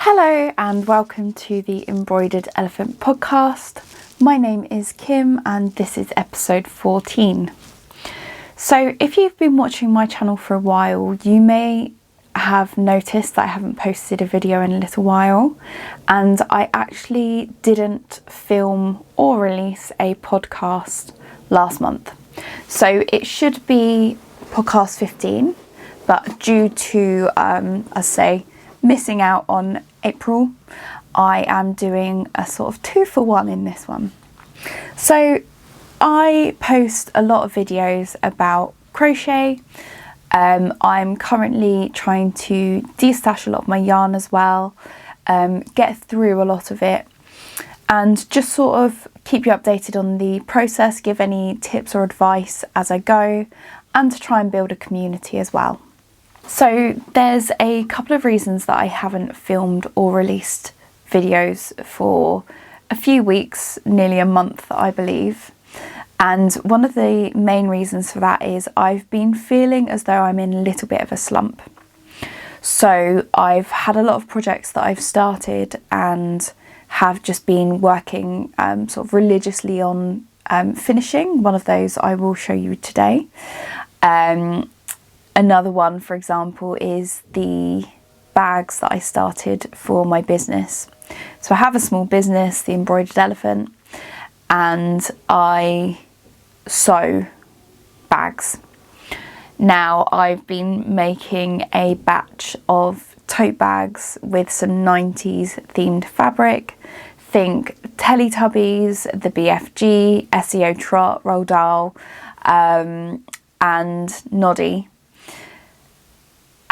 Hello and welcome to the Embroidered Elephant Podcast. My name is Kim and this is episode 14. So if you've been watching my channel for a while, you may have noticed that I haven't posted a video in a little while, and I actually didn't film or release a podcast last month. So it should be podcast 15, but due to, missing out on April, I am doing a sort of 2-for-1 in this one. So I post a lot of videos about crochet. I'm currently trying to destash a lot of my yarn as well, get through a lot of it, and just sort of keep you updated on the process, give any tips or advice as I go, and to try and build a community as well. So there's a couple of reasons that I haven't filmed or released videos for a few weeks, nearly a month, I believe. And one of the main reasons for that is I've been feeling as though I'm in a little bit of a slump. So I've had a lot of projects that I've started and have just been working sort of religiously on finishing. One of those I will show you today. Another one, for example, is the bags that I started for my business. So I have a small business, the Embroidered Elephant, and I sew bags. Now I've been making a batch of tote bags with some 90s themed fabric. Think Teletubbies, the BFG, SEO Trot, Roald Dahl, and Noddy.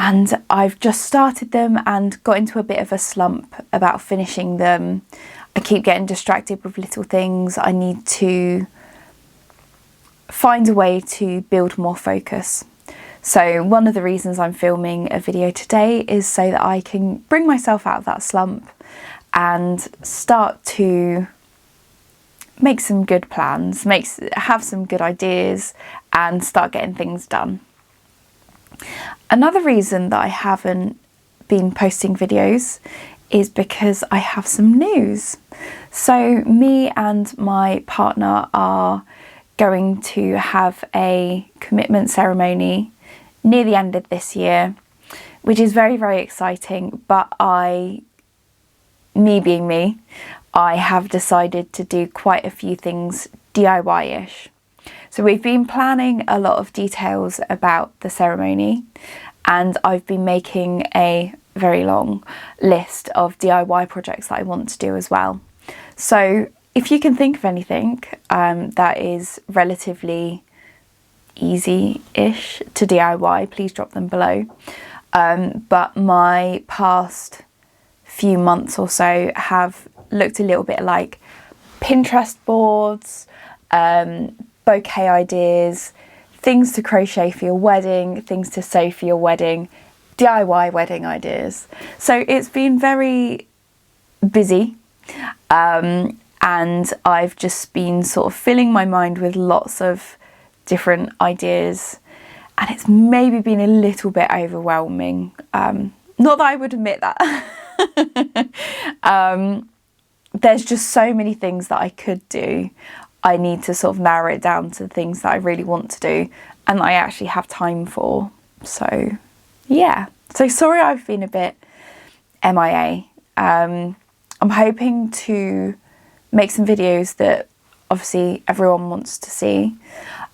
And I've just started them and got into a bit of a slump about finishing them. I keep getting distracted with little things. I need to find a way to build more focus. So one of the reasons I'm filming a video today is so that I can bring myself out of that slump and start to make some good plans, have some good ideas, and start getting things done. Another reason that I haven't been posting videos is because I have some news. So me and my partner are going to have a commitment ceremony near the end of this year, which is very, very exciting. But me being me, I have decided to do quite a few things DIY-ish. So we've been planning a lot of details about the ceremony, and I've been making a very long list of DIY projects that I want to do as well. So if you can think of anything that is relatively easy-ish to DIY, please drop them below. But my past few months or so have looked a little bit like Pinterest boards, bouquet ideas, things to crochet for your wedding, things to sew for your wedding, DIY wedding ideas. So it's been very busy, and I've just been sort of filling my mind with lots of different ideas, and it's maybe been a little bit overwhelming. Not that I would admit that. There's just so many things that I could do. I need to sort of narrow it down to the things that I really want to do and that I actually have time for. So yeah, so sorry I've been a bit MIA. I'm hoping to make some videos that obviously everyone wants to see.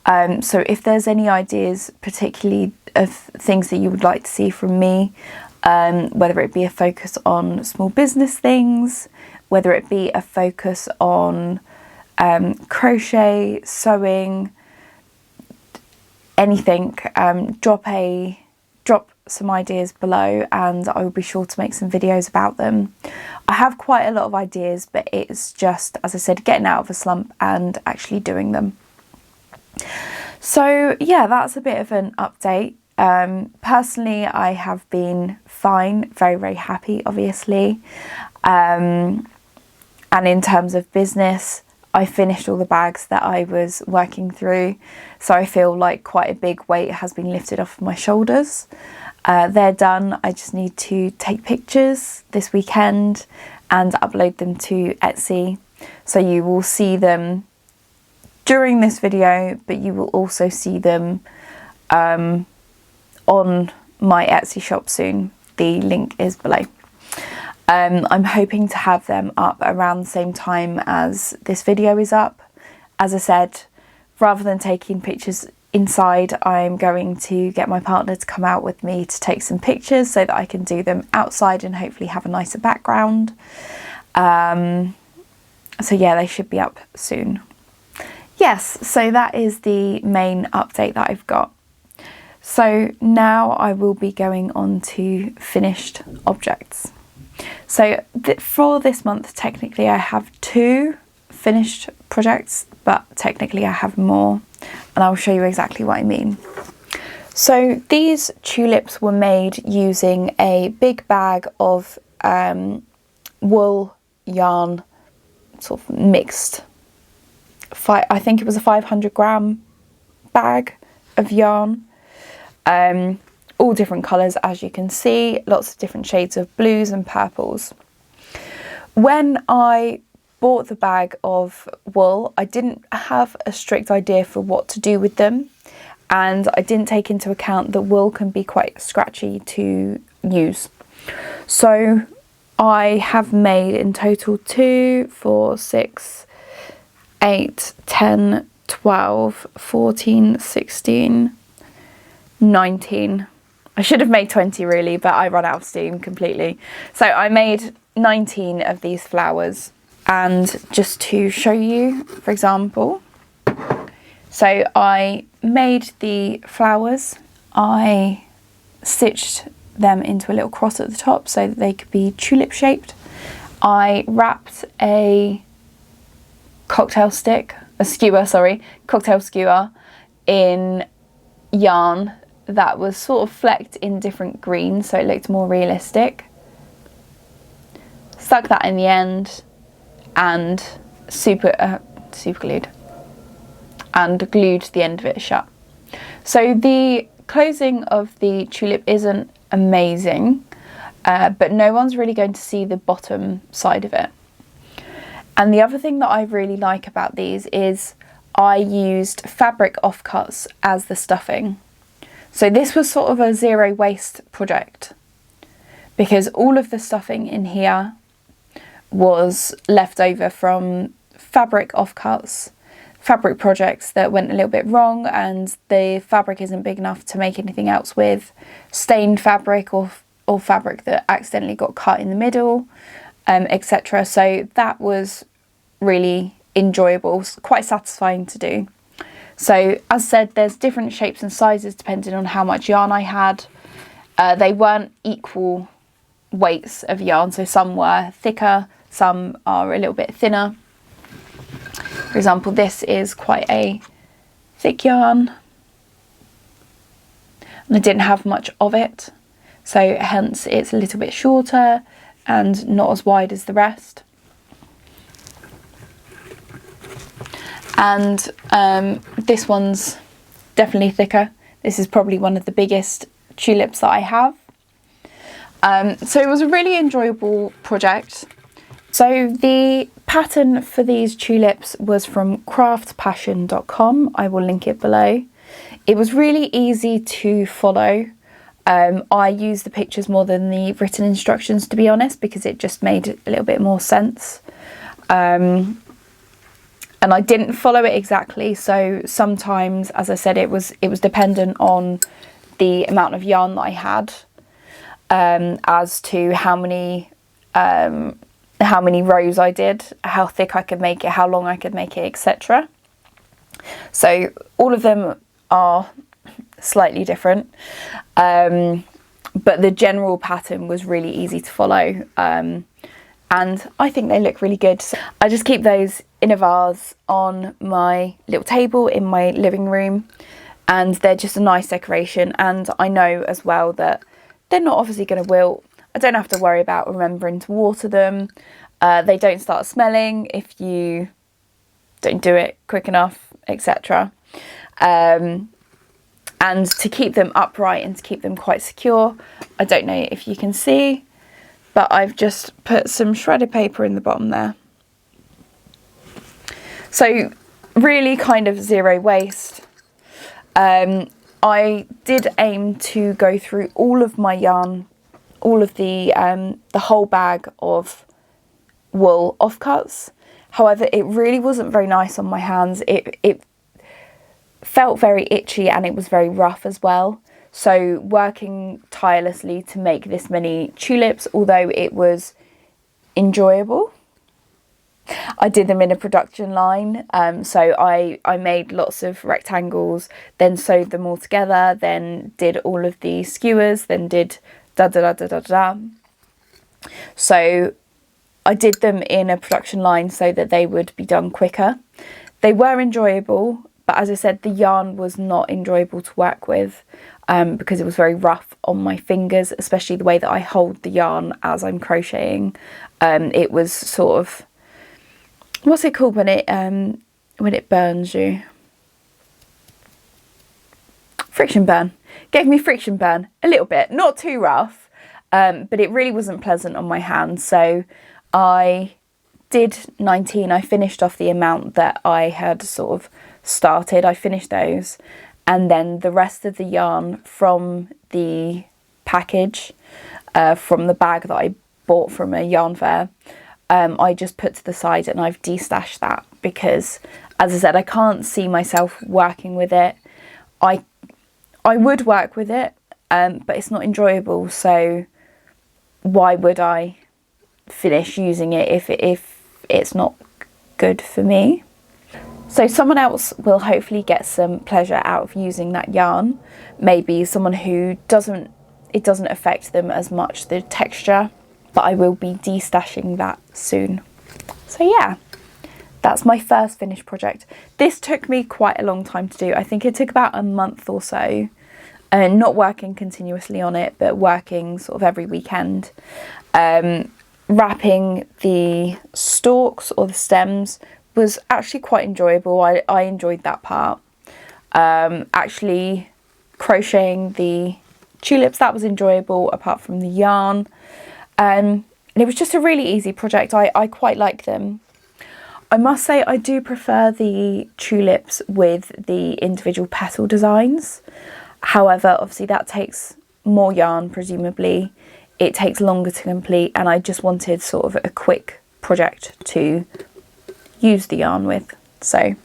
So if there's any ideas particularly of things that you would like to see from me, whether it be a focus on small business things, whether it be a focus on crochet, sewing, anything, drop some ideas below and I will be sure to make some videos about them. I have quite a lot of ideas, but it's just, as I said, getting out of a slump and actually doing them. So yeah, that's a bit of an update. Personally, I have been fine, very, very happy, obviously. And in terms of business, I finished all the bags that I was working through, so I feel like quite a big weight has been lifted off my shoulders. They're done. I just need to take pictures this weekend and upload them to Etsy, so you will see them during this video, but you will also see them on my Etsy shop soon. The link is below. I'm hoping to have them up around the same time as this video is up. As I said, rather than taking pictures inside, I'm going to get my partner to come out with me to take some pictures so that I can do them outside and hopefully have a nicer background. So yeah, they should be up soon. Yes, so that is the main update that I've got. So now I will be going on to finished objects. So for this month, technically I have 2 finished projects, but technically I have more, and I'll show you exactly what I mean. So these tulips were made using a big bag of wool yarn, sort of mixed. I think it was a 500 gram bag of yarn. All different colours, as you can see, lots of different shades of blues and purples. When I bought the bag of wool, I didn't have a strict idea for what to do with them, and I didn't take into account that wool can be quite scratchy to use. So I have made in total 2, 4, 6, 8, 10, 12, 14, 16, 19. I should have made 20 really, but I ran out of steam completely. So I made 19 of these flowers. And just to show you, for example, so I made the flowers, I stitched them into a little cross at the top so that they could be tulip shaped. I wrapped a cocktail skewer in yarn that was sort of flecked in different greens so it looked more realistic. Stuck that in the end and super glued and glued the end of it shut. So the closing of the tulip isn't amazing, but no one's really going to see the bottom side of it. And the other thing that I really like about these is I used fabric offcuts as the stuffing. So this was sort of a zero waste project because all of the stuffing in here was left over from fabric offcuts, fabric projects that went a little bit wrong and the fabric isn't big enough to make anything else with, stained fabric or fabric that accidentally got cut in the middle, etc. So that was really enjoyable, quite satisfying to do. So as said, there's different shapes and sizes depending on how much yarn I had. They weren't equal weights of yarn, so some were thicker, some are a little bit thinner. For example, this is quite a thick yarn and I didn't have much of it, so hence it's a little bit shorter and not as wide as the rest. And this one's definitely thicker. This is probably one of the biggest tulips that I have. So it was a really enjoyable project. So the pattern for these tulips was from craftpassion.com. I will link it below. It was really easy to follow. I used the pictures more than the written instructions, to be honest, because it just made a little bit more sense. And I didn't follow it exactly, so sometimes, as I said, it was dependent on the amount of yarn that I had, as to how many rows I did, how thick I could make it, how long I could make it, etc. So all of them are slightly different, but the general pattern was really easy to follow, and I think they look really good. So I just keep those in a vase on my little table in my living room, and they're just a nice decoration, and I know as well that they're not obviously going to wilt. I don't have to worry about remembering to water them. They don't start smelling if you don't do it quick enough, etc. And to keep them upright and to keep them quite secure, I don't know if you can see, but I've just put some shredded paper in the bottom there. So really kind of zero waste. I did aim to go through all of my yarn, all of the whole bag of wool offcuts. However, it really wasn't very nice on my hands. It felt very itchy and it was very rough as well. So working tirelessly to make this many tulips, although it was enjoyable, I did them in a production line. So I made lots of rectangles, then sewed them all together, then did all of the skewers, then did da da da da da da. So I did them in a production line so that they would be done quicker. They were enjoyable, but as I said, the yarn was not enjoyable to work with because it was very rough on my fingers, especially the way that I hold the yarn as I'm crocheting. It was sort of, what's it called when it burns you? Friction burn. Gave me friction burn a little bit, not too rough, but it really wasn't pleasant on my hands. So I did 19. I finished off the amount that I had sort of started. I finished those, and then the rest of the yarn from the package, from the bag that I bought from a yarn fair, I just put to the side and I've destashed that because, as I said, I can't see myself working with it. I would work with it, but it's not enjoyable, so why would I finish using it if it's not good for me? So someone else will hopefully get some pleasure out of using that yarn. Maybe someone who it doesn't affect them as much, the texture, but I will be destashing that soon. So yeah, that's my first finished project. This took me quite a long time to do. I think it took about a month or so, and not working continuously on it, but working sort of every weekend. Wrapping the stalks or the stems was actually quite enjoyable. I enjoyed that part. Actually crocheting the tulips, that was enjoyable apart from the yarn. And it was just a really easy project. I quite like them. I must say I do prefer the tulips with the individual petal designs. However, obviously that takes more yarn, presumably. It takes longer to complete, and I just wanted sort of a quick project to use the yarn with. So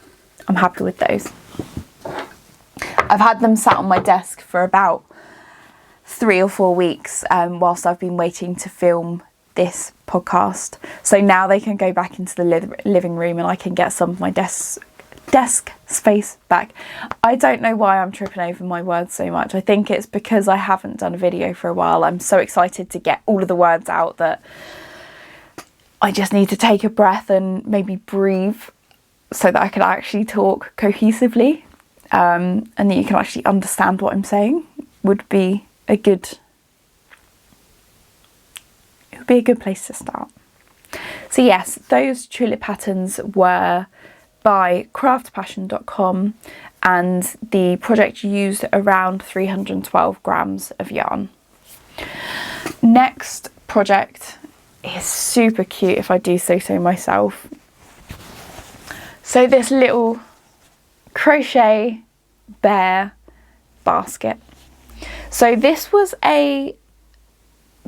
I'm happy with those. I've had them sat on my desk for about 3 or 4 weeks whilst I've been waiting to film this podcast. So now they can go back into the living room and I can get some of my desk space back. I don't know why I'm tripping over my words so much. I think it's because I haven't done a video for a while. I'm so excited to get all of the words out that I just need to take a breath and maybe breathe so that I can actually talk cohesively, and that you can actually understand what I'm saying. Would be a good place to start. So yes, those tulip patterns were by craftpassion.com, and the project used around 312 grams of yarn. Next project is super cute, if I do say so myself. So this little crochet bear basket. So this was a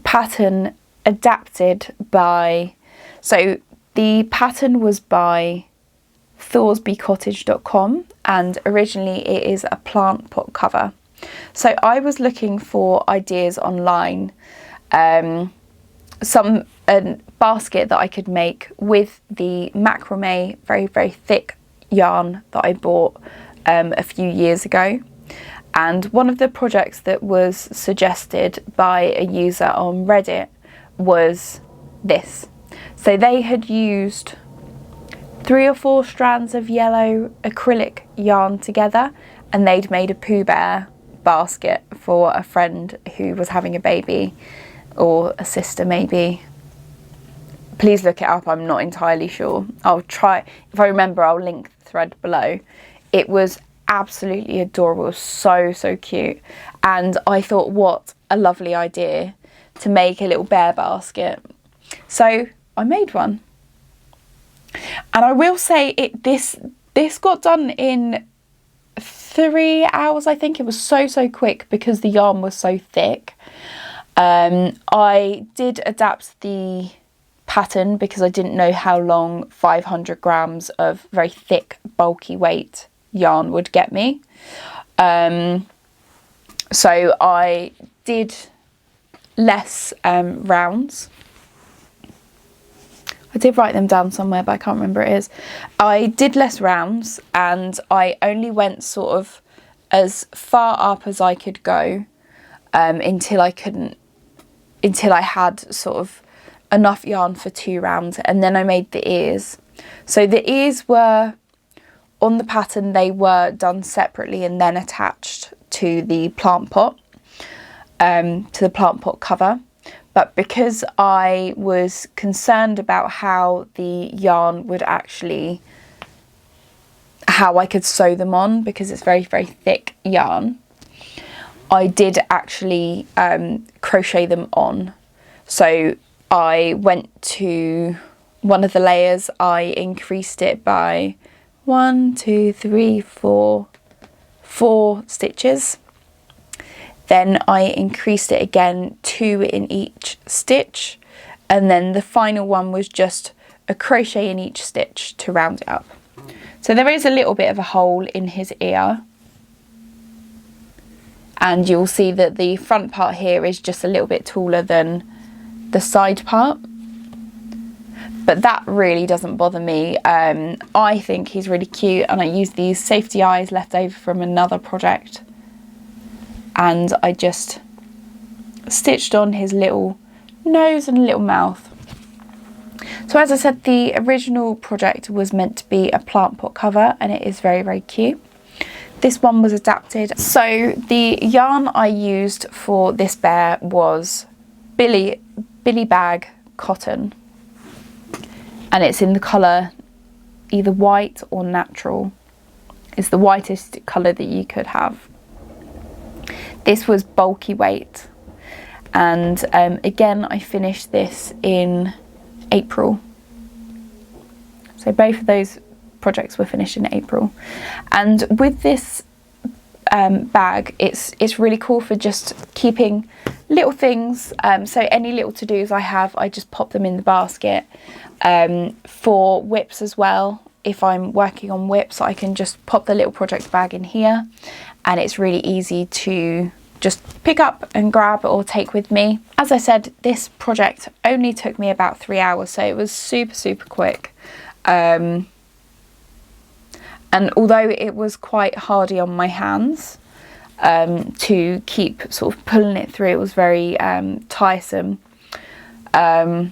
pattern adapted by, so the pattern was by thorsbycottage.com, and originally it is a plant pot cover. So I was looking for ideas online, a basket that I could make with the macrame, very, very thick yarn that I bought a few years ago. And one of the projects that was suggested by a user on Reddit was this. So they had used 3 or 4 strands of yellow acrylic yarn together, and they'd made a Pooh Bear basket for a friend who was having a baby, or a sister maybe, please look it up, I'm not entirely sure. I'll try, if I remember, I'll link the thread below. It was absolutely adorable, so cute, and I thought, what a lovely idea to make a little bear basket. So I made one, and I will say this got done in 3 hours. I think it was so quick because the yarn was so thick. I did adapt the pattern because I didn't know how long 500 grams of very thick, bulky weight yarn would get me. So I did less rounds. I did write them down somewhere, but I can't remember it is. I did less rounds, and I only went sort of as far up as I could go until I had sort of enough yarn for 2 rounds, and then I made the ears. So the ears were on the pattern, they were done separately and then attached to the plant pot, cover. But because I was concerned about how the yarn would actually, how I could sew them on, because it's very thick yarn, I did actually crochet them on. So I went to one of the layers, I increased it by 4 stitches. Then I increased it again, 2 in each stitch, and then the final one was just a crochet in each stitch to round it up. So there is a little bit of a hole in his ear, and you'll see that the front part here is just a little bit taller than the side part, but that really doesn't bother me. I think he's really cute, and I used these safety eyes left over from another project, and I just stitched on his little nose and little mouth. So as I said, the original project was meant to be a plant pot cover, and it is very cute. This one was adapted. So the yarn I used for this bear was Billy Bag cotton, and it's in the colour either white or natural. It's the whitest colour that you could have. This was bulky weight, and again I finished this in April. So both of those projects were finished in April, and with this bag it's really cool for just keeping little things. So any little to-dos I have, I just pop them in the basket. For whips as well, if I'm working on whips, I can just pop the little project bag in here, and it's really easy to just pick up and grab or take with me. As I said, this project only took me about 3 hours, so it was super quick. And although it was quite hardy on my hands to keep sort of pulling it through, it was very tiresome, I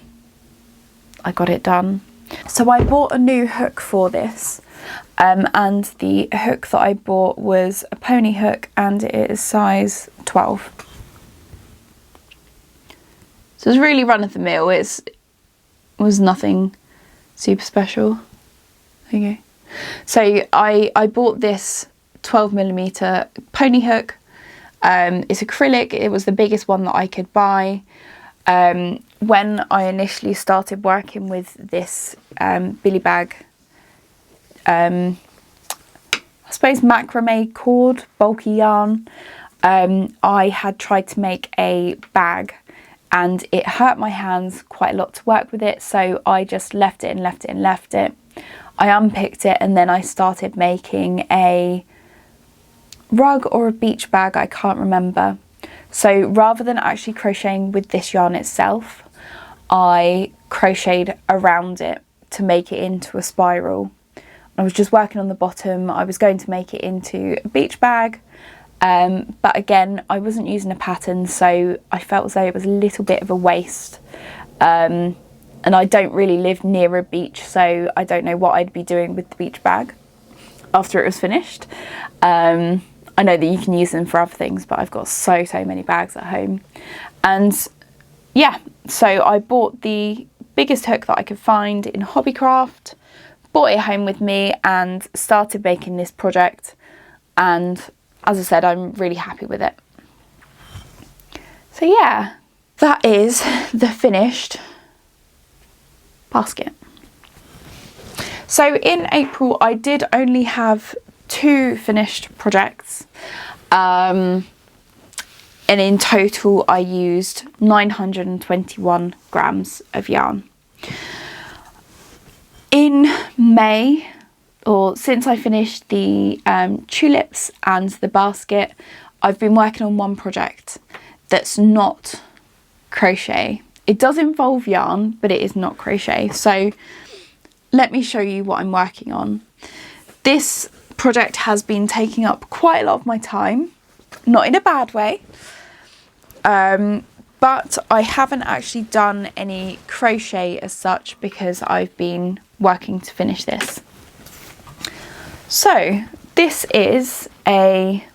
got it done. So I bought a new hook for this, and the hook that I bought was a pony hook, and it is size 12. So it's really run of the mill. It was nothing super special. There you go. So I bought this 12mm pony hook. It's acrylic. It was the biggest one that I could buy. When I initially started working with this Billy Bag, I suppose macrame cord, bulky yarn, I had tried to make a bag, and it hurt my hands quite a lot to work with it, so I just left it. I unpicked it, and then I started making a rug or a beach bag, I can't remember. So rather than actually crocheting with this yarn itself, I crocheted around it to make it into a spiral. I was just working on the bottom. I was going to make it into a beach bag, but again, I wasn't using a pattern, so I felt as though it was a little bit of a waste. And I don't really live near a beach, so I don't know what I'd be doing with the beach bag after it was finished. I know that you can use them for other things, but I've got so many bags at home. And yeah, so I bought the biggest hook that I could find in Hobbycraft, brought it home with me and started making this project, and as I said, I'm really happy with it. So yeah, that is the finished basket. So in April I did only have 2 finished projects, and in total I used 921 grams of yarn. In May, or since I finished the tulips and the basket, I've been working on one project that's not crochet. It does involve yarn, but it is not crochet. So let me show you what I'm working on. This project has been taking up quite a lot of my time, not in a bad way, but I haven't actually done any crochet as such because I've been working to finish this. So this is a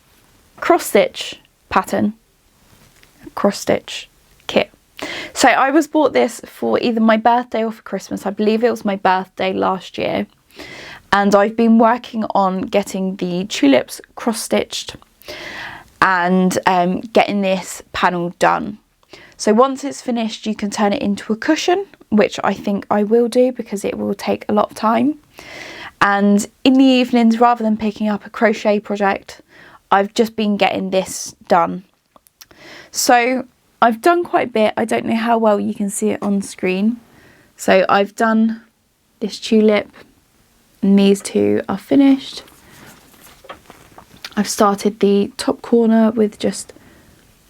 cross stitch pattern, cross stitch kit. So I was bought this for either my birthday or for Christmas. I believe it was my birthday last year, and I've been working on getting the tulips cross stitched and getting this panel done. So once it's finished, you can turn it into a cushion, which I think I will do because it will take a lot of time. And in the evenings, rather than picking up a crochet project, I've just been getting this done. So I've done quite a bit. I don't know how well you can see it on screen. So I've done this tulip and these 2 are finished. I've started the top corner with just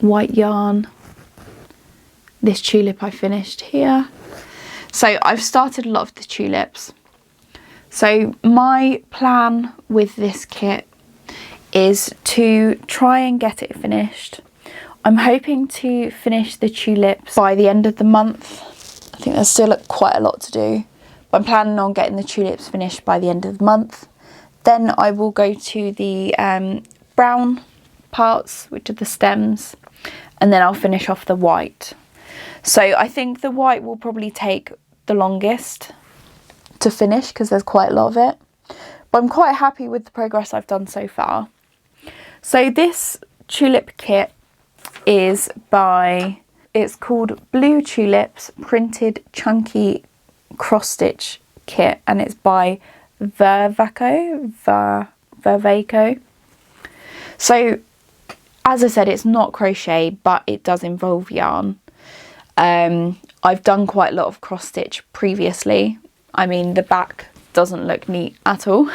white yarn. This tulip I finished here. So I've started a lot of the tulips. So my plan with this kit is to try and get it finished. I'm hoping to finish the tulips by the end of the month. I think there's still quite a lot to do, but I'm planning on getting the tulips finished by the end of the month. Then I will go to the brown parts, which are the stems, and then I'll finish off the white. So I think the white will probably take the longest to finish because there's quite a lot of it, but I'm quite happy with the progress I've done so far. So this tulip kit is it's called Blue Tulips Printed Chunky Cross Stitch Kit, and it's by Vervaco. So as I said, it's not crochet, but it does involve yarn. I've done quite a lot of cross stitch previously. I mean, the back doesn't look neat at all,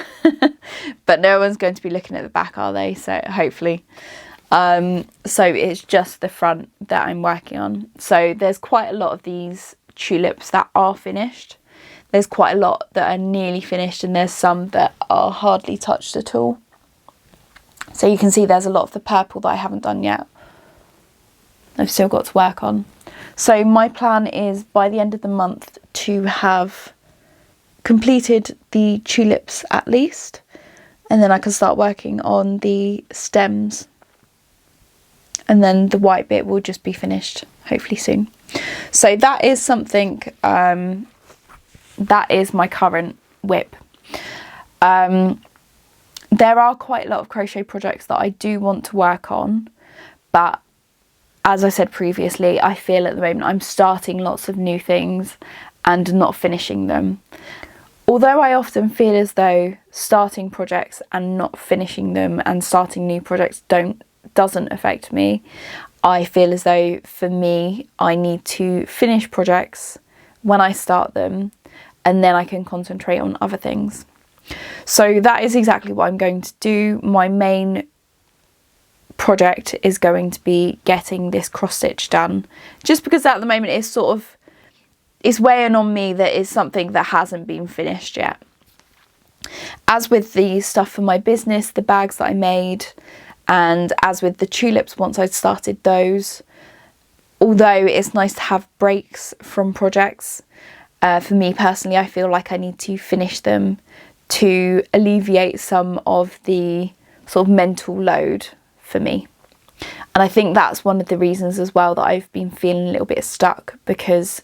but no one's going to be looking at the back, are they? So hopefully. So it's just the front that I'm working on. So there's quite a lot of these tulips that are finished. There's quite a lot that are nearly finished, and there's some that are hardly touched at all. So you can see there's a lot of the purple that I haven't done yet. I've still got to work on. So my plan is by the end of the month to have completed the tulips at least, and then I can start working on the stems, and then the white bit will just be finished hopefully soon. So that is something, that is my current whip. There are quite a lot of crochet projects that I do want to work on, but as I said previously, I feel at the moment I'm starting lots of new things and not finishing them. Although I often feel as though starting projects and not finishing them and starting new projects doesn't affect me, I feel as though for me I need to finish projects when I start them, and then I can concentrate on other things. So that is exactly what I'm going to do. My main project is going to be getting this cross stitch done, just because at the moment it's weighing on me that it's something that hasn't been finished yet. As with the stuff for my business, the bags that I made, and as with the tulips, once I'd started those, although it's nice to have breaks from projects, for me personally I feel like I need to finish them to alleviate some of the sort of mental load for me. And I think that's one of the reasons as well that I've been feeling a little bit stuck, because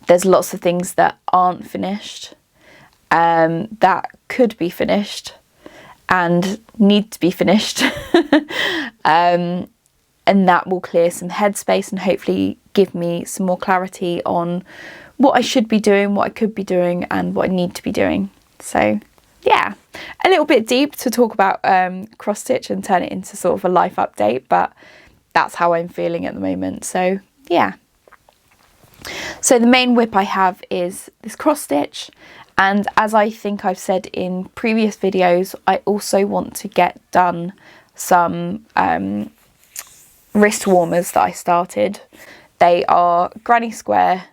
there's lots of things that aren't finished, that could be finished and need to be finished. And that will clear some headspace and hopefully give me some more clarity on what I should be doing, what I could be doing, and what I need to be doing. So yeah, a little bit deep to talk about cross stitch and turn it into sort of a life update, but that's how I'm feeling at the moment. So yeah. So the main whip I have is this cross stitch, and as I think I've said in previous videos, I also want to get done some wrist warmers that I started. They are granny square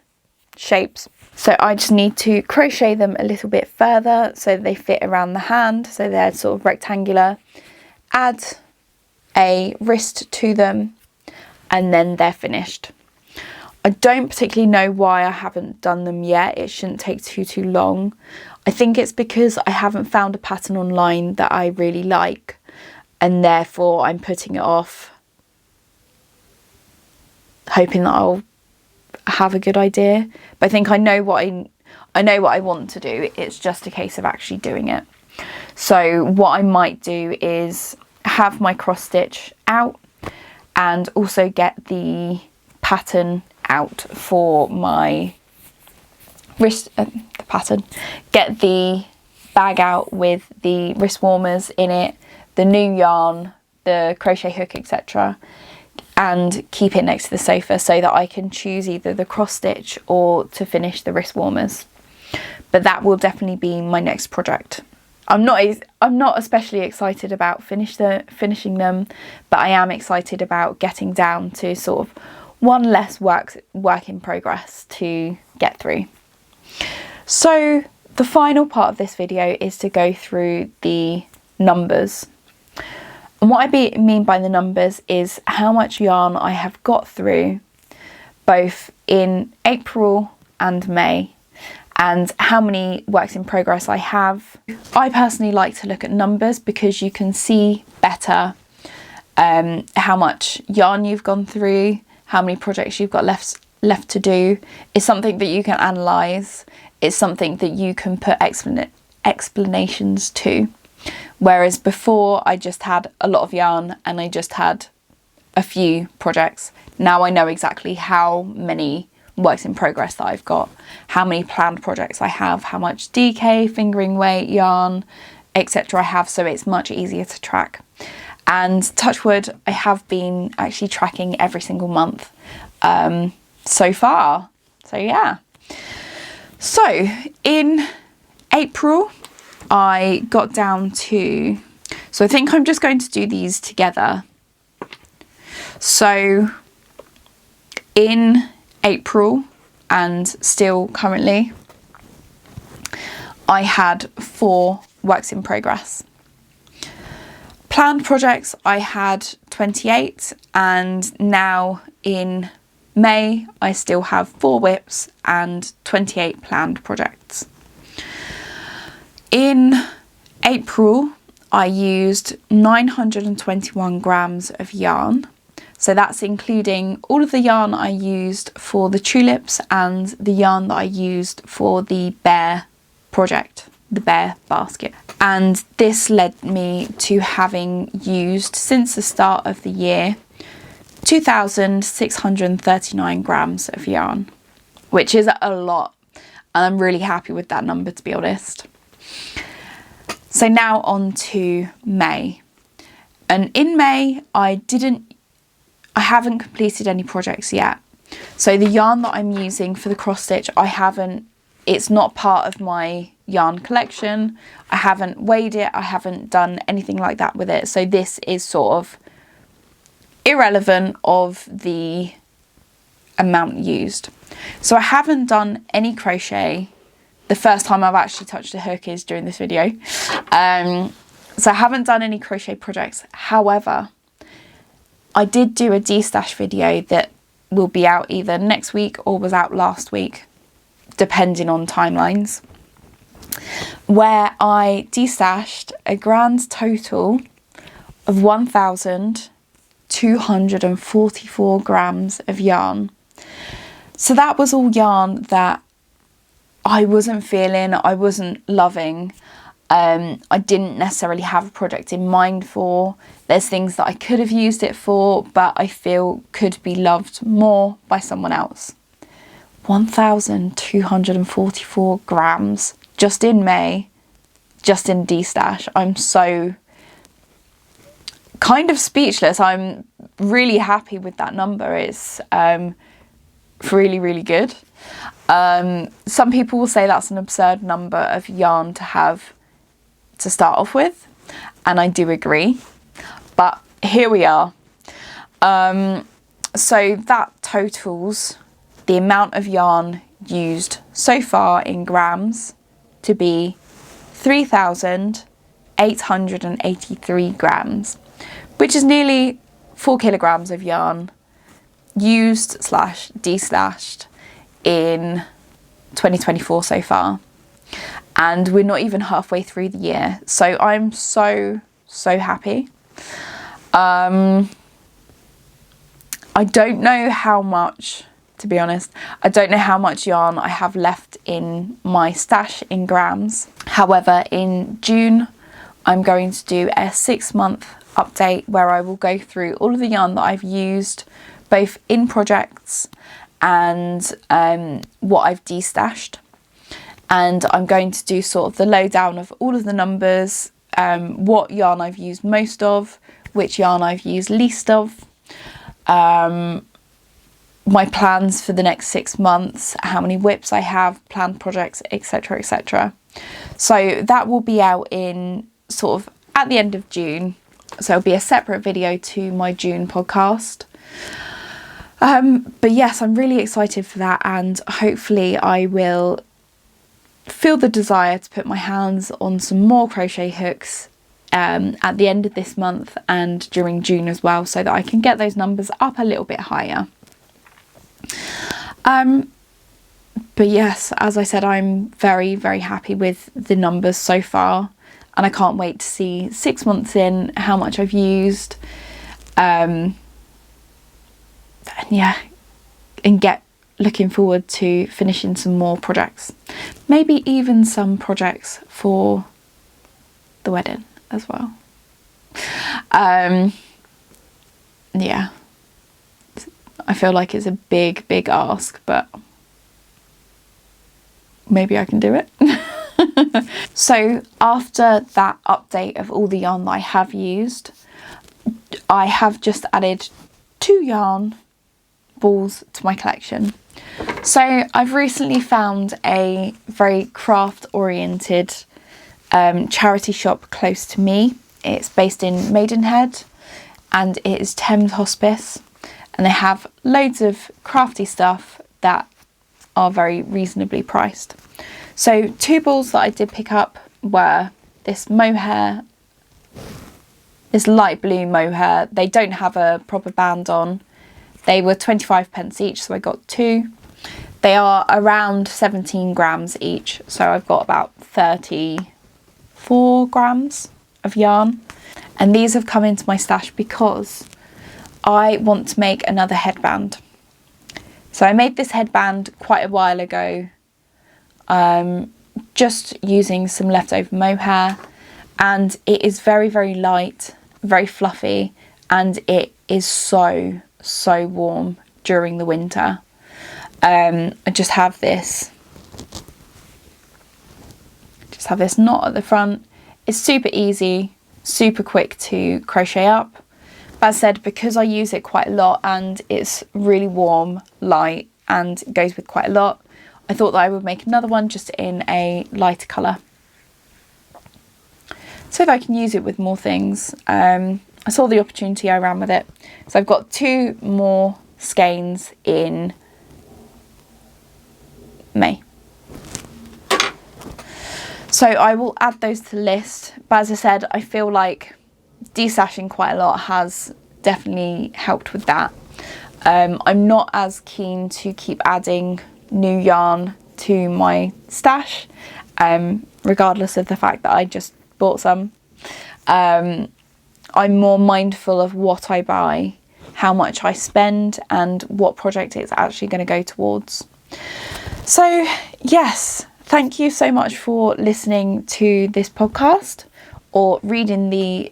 shapes, so I just need to crochet them a little bit further so they fit around the hand, so they're sort of rectangular, add a wrist to them, and then they're finished. I don't particularly know why I haven't done them yet. It shouldn't take too long. I think it's because I haven't found a pattern online that I really like, and therefore I'm putting it off, hoping that I'll have a good idea. But I think I know what I want to do. It's just a case of actually doing it. So what I might do is have my cross stitch out and also get the pattern out for my wrist, get the bag out with the wrist warmers in it, the new yarn, the crochet hook, etc., and keep it next to the sofa so that I can choose either the cross stitch or to finish the wrist warmers. But that will definitely be my next project. I'm not especially excited about finishing them, but I am excited about getting down to sort of one less work in progress to get through. So the final part of this video is to go through the numbers. And what I mean by the numbers is how much yarn I have got through both in April and May, and how many works in progress I have. I personally like to look at numbers because you can see better how much yarn you've gone through, how many projects you've got left to do. It's something that you can analyse. It's something that you can put explanations to. Whereas before I just had a lot of yarn and I just had a few projects. Now I know exactly how many works in progress that I've got, how many planned projects I have, how much DK, fingering weight, yarn, etc. I have, so it's much easier to track. And touch wood, I have been actually tracking every single month so far. So yeah. So in April, I got down to, so I think I'm just going to do these together. So in April and still currently, I had 4 works in progress. Planned projects, I had 28, and now in May, I still have 4 whips and 28 planned projects. In April, I used 921 grams of yarn. So that's including all of the yarn I used for the tulips and the yarn that I used for the bear project, the bear basket. And this led me to having used, since the start of the year, 2,639 grams of yarn, which is a lot. And I'm really happy with that number, to be honest. So now on to May. And in May, I haven't completed any projects yet. So the yarn that I'm using for the cross stitch, it's not part of my yarn collection. I haven't weighed it. I haven't done anything like that with it. So this is sort of irrelevant of the amount used. So I haven't done any crochet. The first time I've actually touched a hook is during this video. So I haven't done any crochet projects. However, I did do a destash video that will be out either next week or was out last week, depending on timelines, where I destashed a grand total of 1,244 grams of yarn. So that was all yarn that I wasn't feeling, I wasn't loving. I didn't necessarily have a project in mind for. There's things that I could have used it for, but I feel could be loved more by someone else. 1,244 grams just in May, just in D-stash. I'm so kind of speechless. I'm really happy with that number. It's really, really good. Some people will say that's an absurd number of yarn to have to start off with, and I do agree, but here we are. So that totals the amount of yarn used so far in grams to be 3,883 grams, which is nearly 4 kilograms of yarn used / de-stashed in 2024 so far. And we're not even halfway through the year. So I'm so happy. I don't know how much, to be honest, I don't know how much yarn I have left in my stash in grams. However, in June, I'm going to do a 6-month update where I will go through all of the yarn that I've used, both in projects and what I've de-stashed. And I'm going to do sort of the lowdown of all of the numbers, what yarn I've used most of, which yarn I've used least of, my plans for the next 6 months, how many whips I have, planned projects, etc, etc. So that will be out in sort of at the end of June. So it'll be a separate video to my June podcast. But yes, I'm really excited for that, and hopefully I will feel the desire to put my hands on some more crochet hooks at the end of this month and during June as well, so that I can get those numbers up a little bit higher. But yes, as I said, I'm very happy with the numbers so far, and I can't wait to see 6 months in how much I've used, and yeah, and looking forward to finishing some more projects, maybe even some projects for the wedding as well. Yeah, I feel like it's a big ask, but maybe I can do it. So after that update of all the yarn that I have used, I have just added 2 yarn balls to my collection. So I've recently found a very craft oriented charity shop close to me. It's based in Maidenhead and it is Thames Hospice, and they have loads of crafty stuff that are very reasonably priced. So 2 balls that I did pick up were this mohair, this light blue mohair. They don't have a proper band on. They were 25p each, so I got 2. They are around 17 grams each, so I've got about 34 grams of yarn. And these have come into my stash because I want to make another headband. So I made this headband quite a while ago, just using some leftover mohair, and it is very light, very fluffy, and it is so warm during the winter. I just have this knot at the front. It's super easy, super quick to crochet up. But as I said, because I use it quite a lot and it's really warm, light, and goes with quite a lot, I thought that I would make another one just in a lighter colour, so that I can use it with more things. I saw the opportunity, I ran with it. So I've got 2 more skeins in May. So I will add those to the list. But as I said, I feel like de-stashing quite a lot has definitely helped with that. I'm not as keen to keep adding new yarn to my stash, regardless of the fact that I just bought some. I'm more mindful of what I buy how much I spend and what project it's actually going to go towards. So yes, thank you so much for listening to this podcast or reading the...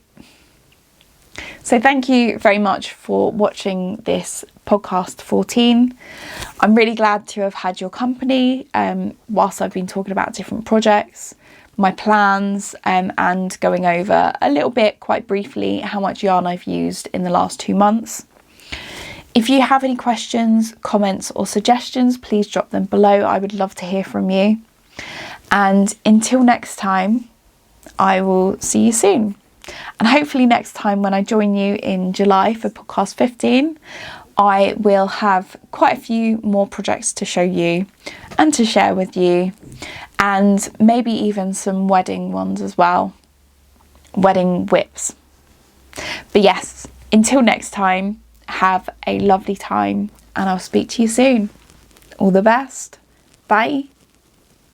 So thank you very much for watching this podcast 14. I'm really glad to have had your company whilst I've been talking about different projects, my plans, and going over a little bit, quite briefly, how much yarn I've used in the last 2 months. If you have any questions, comments or suggestions, please drop them below. I would love to hear from you. And until next time, I will see you soon. And hopefully next time when I join you in July for podcast 15, I will have quite a few more projects to show you and to share with you, and maybe even some wedding ones as well, wedding whips. But yes, until next time, have a lovely time and I'll speak to you soon. All the best. Bye.